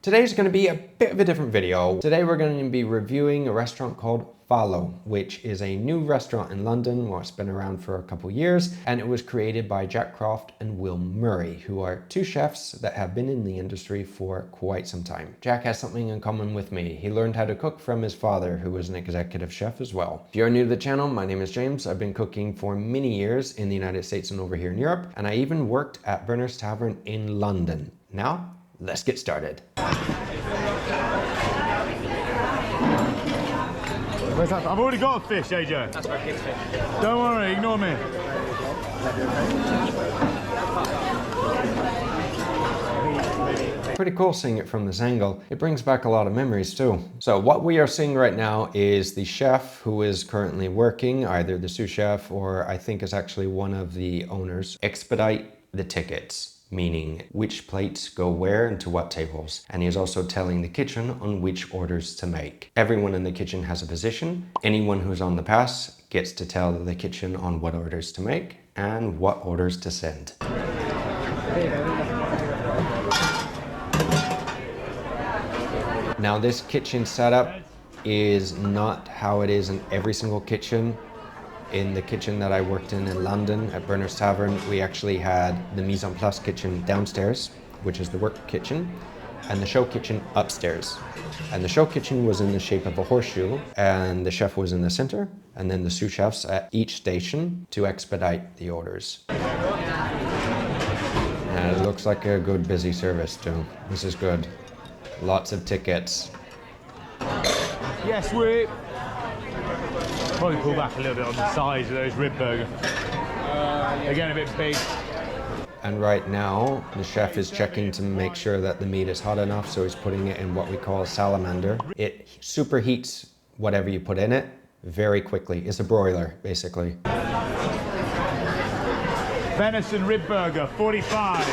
Today's going to be a bit of a different video. Today we're going to be reviewing a restaurant called Fallow, which is a new restaurant in London. Well, it's been around for a couple years, and it was created by Jack Croft and Will Murray, who are two chefs that have been in the industry for quite some time. Jack has something in common with me. He learned how to cook from his father, who was an executive chef as well. If you're new to the channel, my name is James. I've been cooking for many years in the United States and over here in Europe, and I even worked at Berners Tavern in London. Now, let's get started. I've already got a fish, AJ. That's my kid's fish. Don't worry, ignore me. Pretty cool seeing it from this angle. It brings back a lot of memories too. So what we are seeing right now is the chef who is currently working, either the sous chef or I think is actually one of the owners, expedite the tickets. Meaning which plates go where and to what tables. And he's also telling the kitchen on which orders to make. Everyone in the kitchen has a position. Anyone who's on the pass gets to tell the kitchen on what orders to make and what orders to send. Now this kitchen setup is not how it is in every single kitchen. In the kitchen that I worked in London at Berners Tavern, we actually had the mise en place kitchen downstairs, which is the work kitchen, and the show kitchen upstairs. And the show kitchen was in the shape of a horseshoe, and the chef was in the center, and then the sous chefs at each station to expedite the orders. And it looks like a good busy service too. This is good. Lots of tickets. Yes, we. Probably pull back a little bit on the size of those rib burgers. They're getting a bit big. And right now, the chef is checking to make sure that the meat is hot enough, so he's putting it in what we call a salamander. It superheats whatever you put in it very quickly. It's a broiler, basically. Venison rib burger, 45.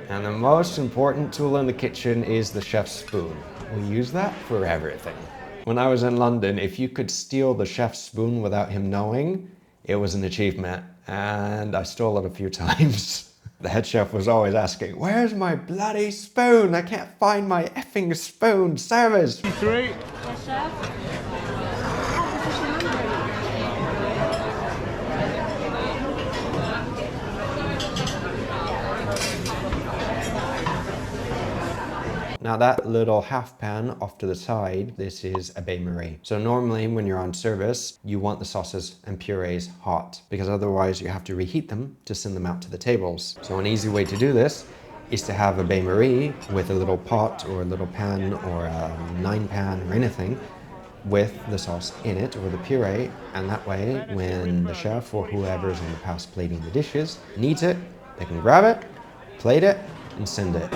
And the most important tool in the kitchen is the chef's spoon. We use that for everything. When I was in London, if you could steal the chef's spoon without him knowing, it was an achievement. And I stole it a few times. The head chef was always asking, "Where's my bloody spoon? I can't find my effing spoon. Service." 3. Yes, chef. Now that little half pan off to the side, this is a bain-marie. So normally when you're on service, you want the sauces and purees hot because otherwise you have to reheat them to send them out to the tables. So an easy way to do this is to have a bain-marie with a little pot or a little pan or a 9-pan or anything with the sauce in it or the puree, and that way when the chef or whoever's on the pass plating the dishes needs it, they can grab it, plate it, and send it.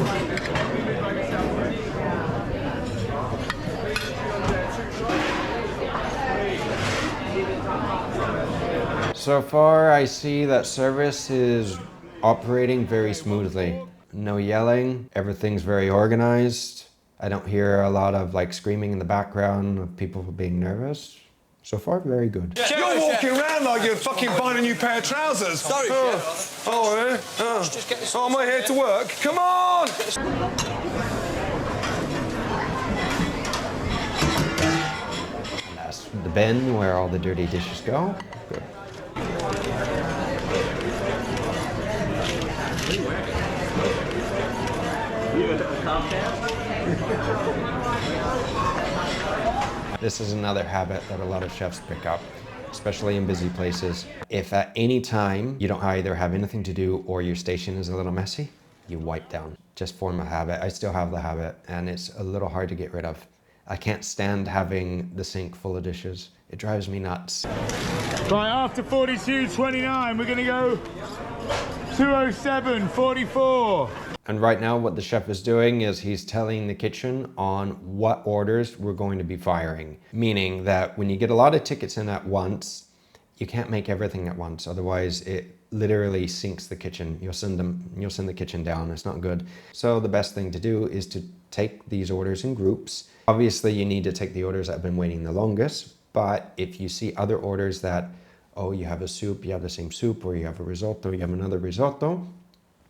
So far, I see that service is operating very smoothly. No yelling, everything's very organized. I don't hear a lot of screaming in the background of people being nervous. So far, very good. You're walking around like you're fucking buying a new pair of trousers. Sorry, Chef. Oh, am I here to work? Come on! And that's the bin where all the dirty dishes go. Good. This is another habit that a lot of chefs pick up, especially in busy places. If at any time you don't either have anything to do or your station is a little messy, you wipe down. Just form a habit. I still have the habit and it's a little hard to get rid of. I can't stand having the sink full of dishes. It drives me nuts. Right, after 42.29, we're gonna go 207.44. And right now what the chef is doing is he's telling the kitchen on what orders we're going to be firing. Meaning that when you get a lot of tickets in at once, you can't make everything at once. Otherwise it literally sinks the kitchen. You'll send the kitchen down. It's not good. So the best thing to do is to take these orders in groups. Obviously you need to take the orders that have been waiting the longest, but if you see other orders that Oh, you have a soup, you have the same soup, or you have a risotto, you have another risotto.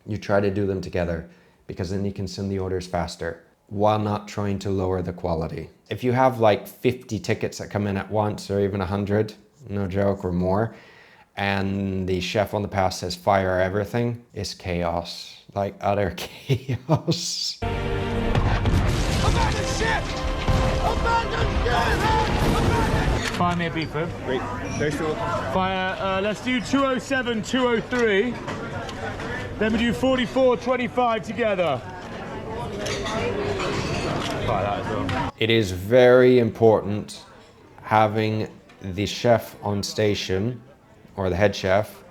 You try to do them together because then you can send the orders faster while not trying to lower the quality. If you have like 50 tickets that come in at once or even 100, no joke, or more, and the chef on the pass says fire everything, it's chaos, like utter chaos. Abandon ship! Abandon ship! Fire me a beef rib. Wait, those two will come. Fire, let's do 207, 203. Then we do 44, 25 together. Fire that as well. It is very important having the chef on station, or the head chef,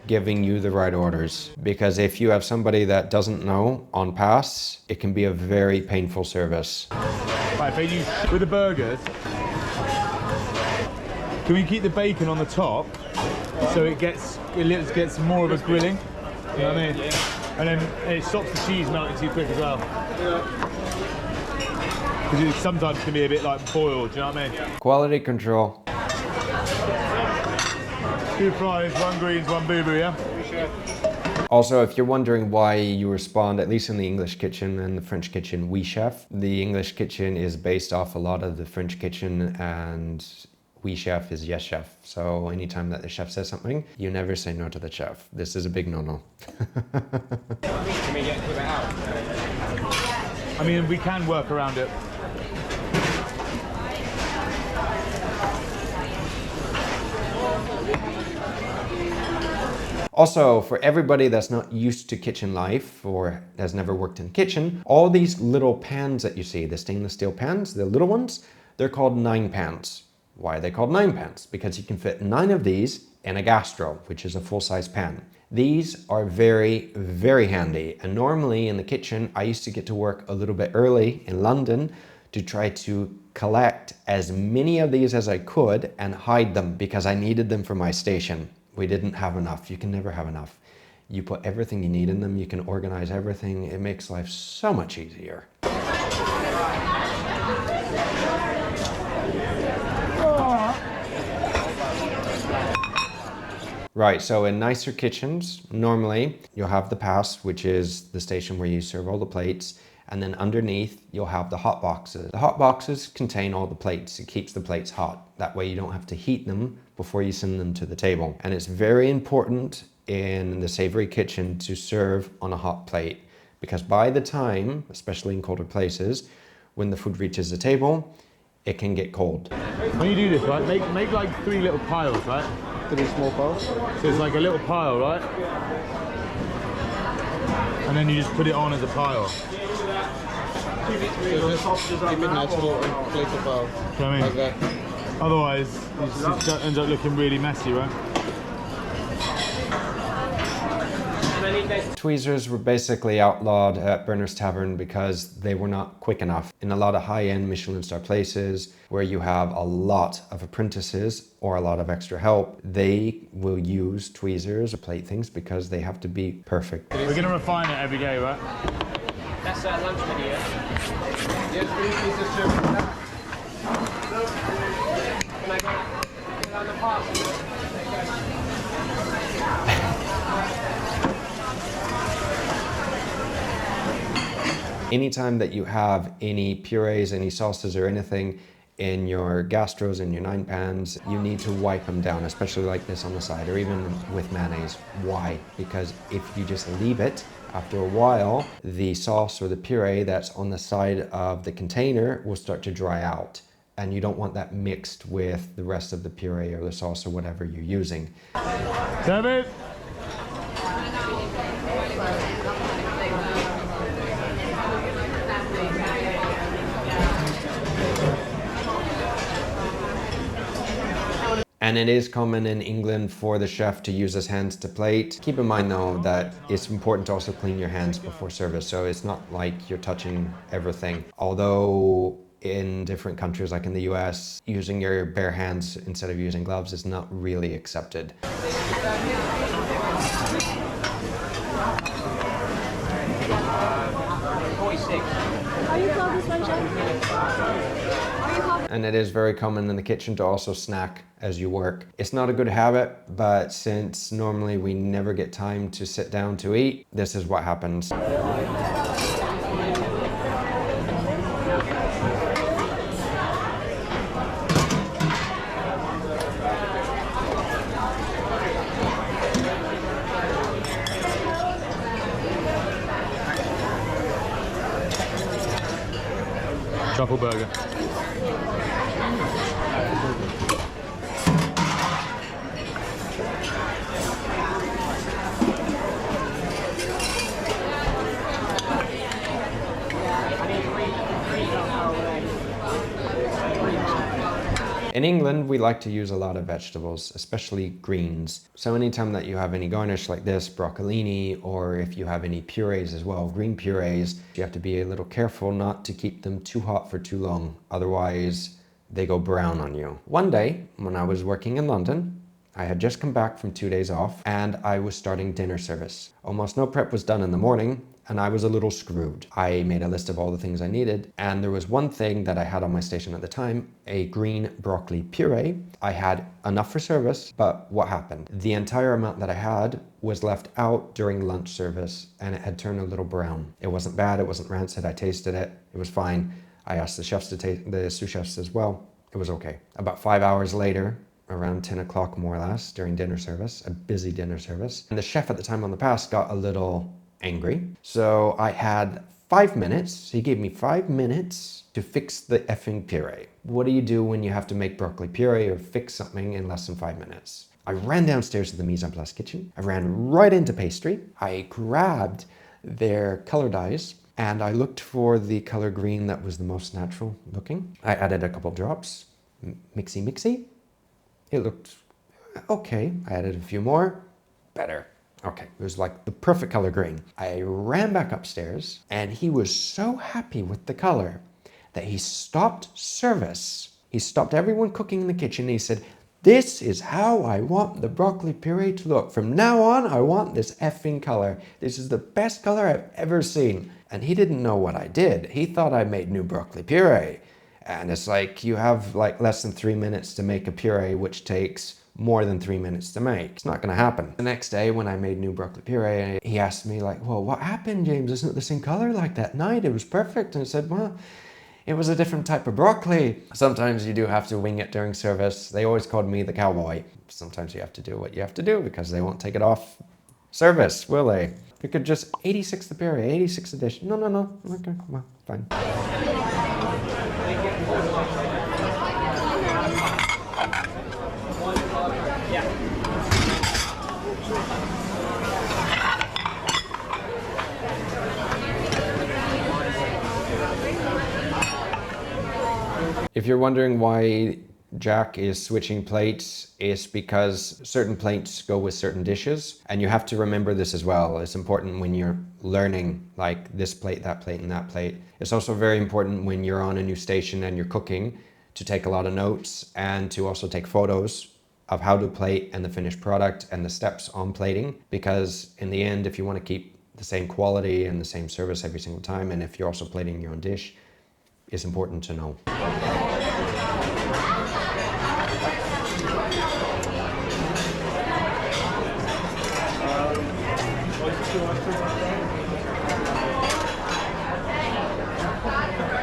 giving you the right orders. Because if you have somebody that doesn't know on pass, it can be a very painful service. Right, but you, with the burgers, can we keep the bacon on the top so it gets more of a grilling? You know what I mean? Yeah. And then it stops the cheese melting too quick as well. Because it sometimes can be a bit like boiled, do you know what I mean? Quality control. 2 fries, 1 greens, 1 boo-boo, yeah? Also, if you're wondering why you respond, at least in the English kitchen and the French kitchen, oui chef. The English kitchen is based off a lot of the French kitchen, and oui chef is yes chef. So anytime that the chef says something, you never say no to the chef. This is a big no-no. Can we get it out? I mean, we can work around it. Also, for everybody that's not used to kitchen life or has never worked in a kitchen, all these little pans that you see, the stainless steel pans, the little ones, they're called 9 pans. Why are they called 9 pans? Because you can fit 9 of these in a gastro, which is a full-size pan. These are very, very handy. And normally in the kitchen, I used to get to work a little bit early in London to try to collect as many of these as I could and hide them because I needed them for my station. We didn't have enough. You can never have enough. You put everything you need in them. You can organize everything. It makes life so much easier. Right, so in nicer kitchens, normally you'll have the pass, which is the station where you serve all the plates, and then underneath you'll have the hot boxes. The hot boxes contain all the plates. It keeps the plates hot. That way you don't have to heat them before you send them to the table. And it's very important in the savory kitchen to serve on a hot plate, because by the time, especially in colder places, when the food reaches the table, it can get cold. When you do this, right, make like 3 little piles, right? 3 small piles. So it's like a little pile, right? And then you just put it on as a pile. Keep it natural and place the pile. Do you know what I mean? Like that. Otherwise, it just ends up looking really messy, right? Tweezers were basically outlawed at Berner's Tavern because they were not quick enough. In a lot of high-end Michelin star places where you have a lot of apprentices or a lot of extra help, they will use tweezers to plate things because they have to be perfect. We're going to refine it every day, right? That's lunch video. Yes, 3 pieces too. Can I get on the parcel? Anytime that you have any purees, any sauces or anything in your gastros, in your 9 pans, you need to wipe them down, especially like this on the side, or even with mayonnaise. Why? Because if you just leave it, after a while, the sauce or the puree that's on the side of the container will start to dry out. And you don't want that mixed with the rest of the puree or the sauce or whatever you're using. David! And it is common in England for the chef to use his hands to plate. Keep in mind though that it's important to also clean your hands before service, so it's not like you're touching everything. Although in different countries like in the US, using your bare hands instead of using gloves is not really accepted. Are you called this one, Jen? Are you called And it is very common in the kitchen to also snack as you work. It's not a good habit, but since normally we never get time to sit down to eat, this is what happens. Truffle burger. In England, we like to use a lot of vegetables, especially greens. So anytime that you have any garnish like this, broccolini, or if you have any purees as well, green purees, you have to be a little careful not to keep them too hot for too long. Otherwise, they go brown on you. One day, when I was working in London, I had just come back from 2 days off and I was starting dinner service. Almost no prep was done in the morning and I was a little screwed. I made a list of all the things I needed and there was one thing that I had on my station at the time, a green broccoli puree. I had enough for service, but what happened? The entire amount that I had was left out during lunch service and it had turned a little brown. It wasn't bad, it wasn't rancid, I tasted it, it was fine. I asked the chefs to taste, the sous chefs as well, it was okay. About 5 hours later, around 10 o'clock more or less, during dinner service, a busy dinner service. And the chef at the time on the pass got a little angry. So I had 5 minutes, he gave me 5 minutes to fix the effing puree. What do you do when you have to make broccoli puree or fix something in less than 5 minutes? I ran downstairs to the mise en place kitchen. I ran right into pastry. I grabbed their color dyes and I looked for the color green that was the most natural looking. I added a couple drops, mixy. It looked okay. I added a few more, better. Okay, it was like the perfect color green. I ran back upstairs and he was so happy with the color that he stopped service. He stopped everyone cooking in the kitchen and he said, "This is how I want the broccoli puree to look. From now on, I want this effing color. This is the best color I've ever seen." And he didn't know what I did. He thought I made new broccoli puree. And it's like you have like less than 3 minutes to make a puree, which takes more than 3 minutes to make. It's not gonna happen. The next day when I made new broccoli puree, he asked me like, "Well, what happened, James? Isn't it the same color like that night? It was perfect." And I said, "Well, it was a different type of broccoli." Sometimes you do have to wing it during service. They always called me the cowboy. Sometimes you have to do what you have to do because they won't take it off service, will they? You could just 86 the puree, 86 edition. No. Okay, well, fine. If you're wondering why Jack is switching plates, it's because certain plates go with certain dishes, and you have to remember this as well. It's important when you're learning like this plate, that plate, and that plate. It's also very important when you're on a new station and you're cooking to take a lot of notes and to also take photos of how to plate and the finished product and the steps on plating, because in the end, if you want to keep the same quality and the same service every single time, and if you're also plating your own dish, it's important to know.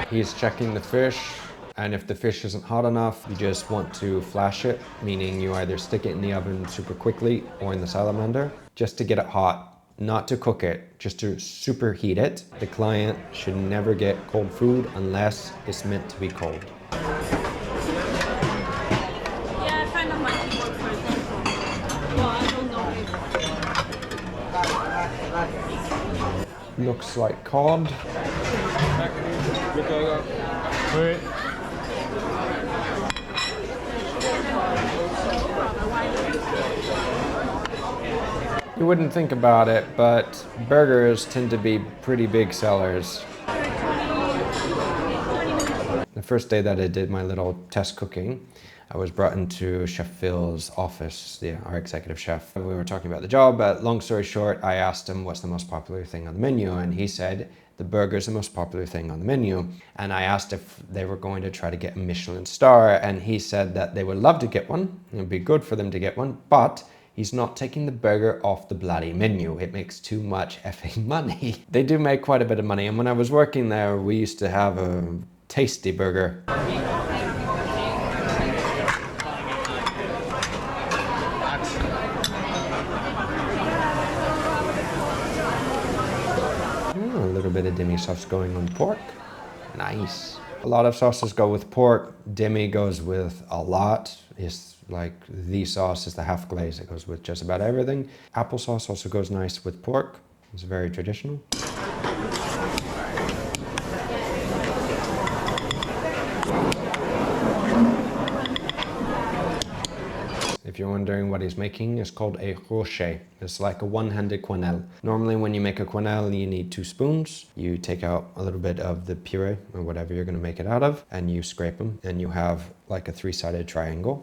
He's checking the fish, and if the fish isn't hot enough, you just want to flash it, meaning you either stick it in the oven super quickly or in the salamander, just to get it hot, not to cook it, just to superheat it. The client should never get cold food unless it's meant to be cold. Yeah, I kind of my keyboard, for example. Well, I don't know. Looks like cod. Wait. You wouldn't think about it, but burgers tend to be pretty big sellers. The first day that I did my little test cooking, I was brought into Chef Phil's office, our executive chef. We were talking about the job, but long story short, I asked him what's the most popular thing on the menu, and he said the burger is the most popular thing on the menu. And I asked if they were going to try to get a Michelin star, and he said that they would love to get one. It would be good for them to get one, but he's not taking the burger off the bloody menu. It makes too much effing money. They do make quite a bit of money, and when I was working there, we used to have a tasty burger. A little bit of demi sauce going on pork. Nice. A lot of sauces go with pork. Demi goes with a lot. It's like the sauce is the half glaze. It goes with just about everything. Applesauce also goes nice with pork. It's very traditional. If you're wondering what he's making, it's called a crochet. It's like a one-handed quenelle. Normally when you make a quenelle, you need 2 spoons. You take out a little bit of the puree or whatever you're gonna make it out of, and you scrape them, and you have like a 3-sided triangle.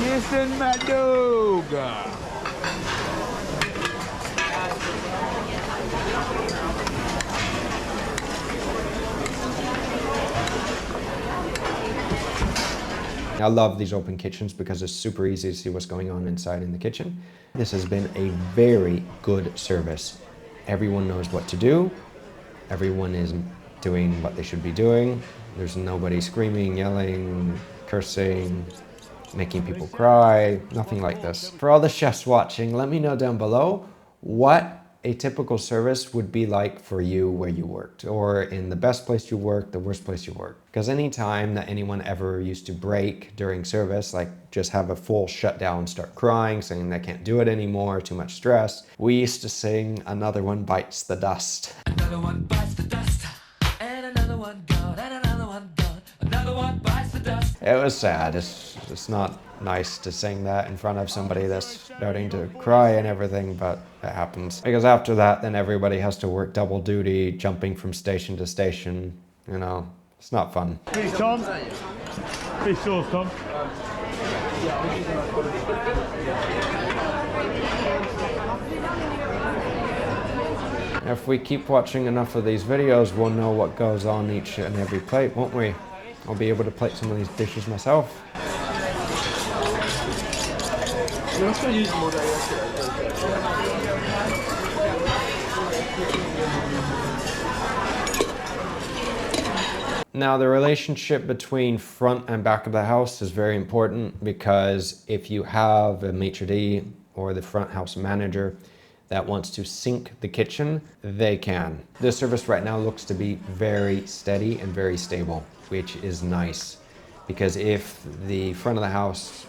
Listen, my dog. I love these open kitchens because it's super easy to see what's going on inside in the kitchen. This has been a very good service. Everyone knows what to do. Everyone is doing what they should be doing. There's nobody screaming, yelling, cursing, making people cry, nothing like this. For all the chefs watching, let me know down below what a typical service would be like for you where you worked, or in the best place you worked, the worst place you worked. Because any time that anyone ever used to break during service, like just have a full shutdown, start crying, saying they can't do it anymore, too much stress, we used to sing "Another One Bites the Dust." Another one bites the dust, and another one gone, and another one gone, another one bites the dust. It was sad. It's not nice to sing that in front of somebody that's starting to cry and everything, but it happens. Because after that, then everybody has to work double duty, jumping from station to station. You know, it's not fun. Fish, Tom. Fish sauce, Tom. If we keep watching enough of these videos, we'll know what goes on each and every plate, won't we? I'll be able to plate some of these dishes myself. Now, the relationship between front and back of the house is very important, because if you have a maitre d' or the front house manager that wants to sync the kitchen, they can. This service right now looks to be very steady and very stable, which is nice, because if the front of the house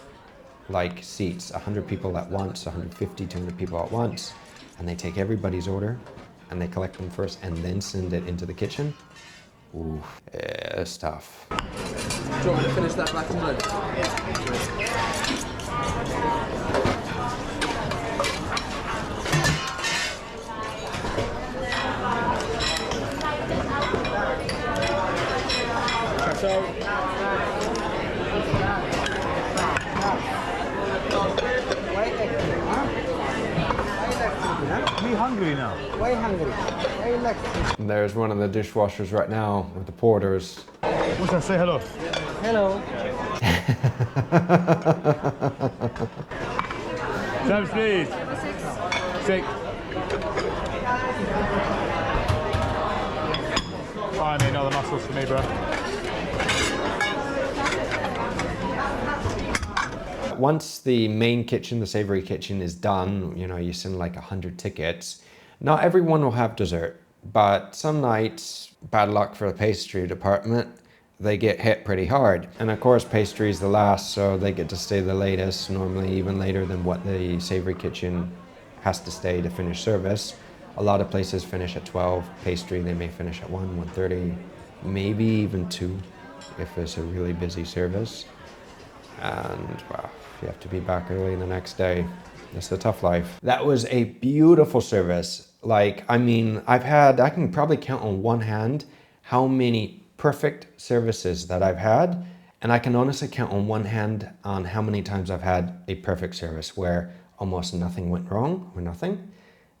like seats 100 people at once, 150, 200 people at once, and they take everybody's order and they collect them first and then send it into the kitchen, ooh, it's tough. Do you want me to finish that black and blue? Are you hungry now? Why hungry? Why like? There's one of the dishwashers right now with the porters. What's that? Say hello. Hello. James, please. 6. I need another mussels for me, bro. Once the main kitchen, the savory kitchen, is done, you know, you send like 100 tickets. Not everyone will have dessert, but some nights, bad luck for the pastry department, they get hit pretty hard. And of course, pastry is the last, so they get to stay the latest, normally even later than what the savory kitchen has to stay to finish service. A lot of places finish at 12. Pastry, they may finish at 1, 1:30, maybe even 2 if it's a really busy service. And well, you have to be back early the next day. It's the tough life. That was a beautiful service. Like, I mean, I can probably count on one hand how many perfect services that I've had. And I can honestly count on one hand on how many times I've had a perfect service where almost nothing went wrong or nothing.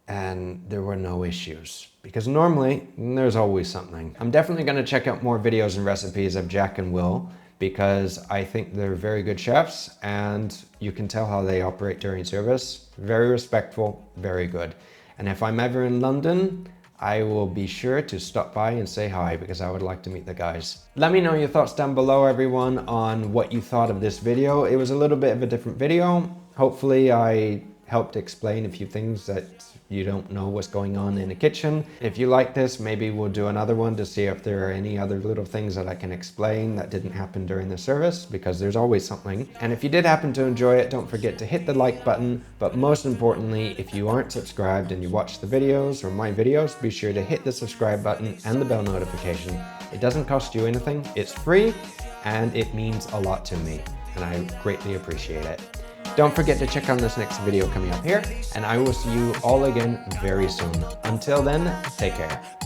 And there were no issues, because normally there's always something. I'm definitely going to check out more videos and recipes of Jack and Will, because I think they're very good chefs and you can tell how they operate during service. Very respectful, very good. And if I'm ever in London, I will be sure to stop by and say hi, because I would like to meet the guys. Let me know your thoughts down below, everyone, on what you thought of this video. It was a little bit of a different video. Hopefully I helped explain a few things that you don't know what's going on in the kitchen. If you like this, maybe we'll do another one to see if there are any other little things that I can explain that didn't happen during the service, because there's always something. And if you did happen to enjoy it, don't forget to hit the like button. But most importantly, if you aren't subscribed and you watch the videos or my videos, be sure to hit the subscribe button and the bell notification. It doesn't cost you anything, it's free, and it means a lot to me, and I greatly appreciate it. Don't forget to check out this next video coming up here, and I will see you all again very soon. Until then, take care.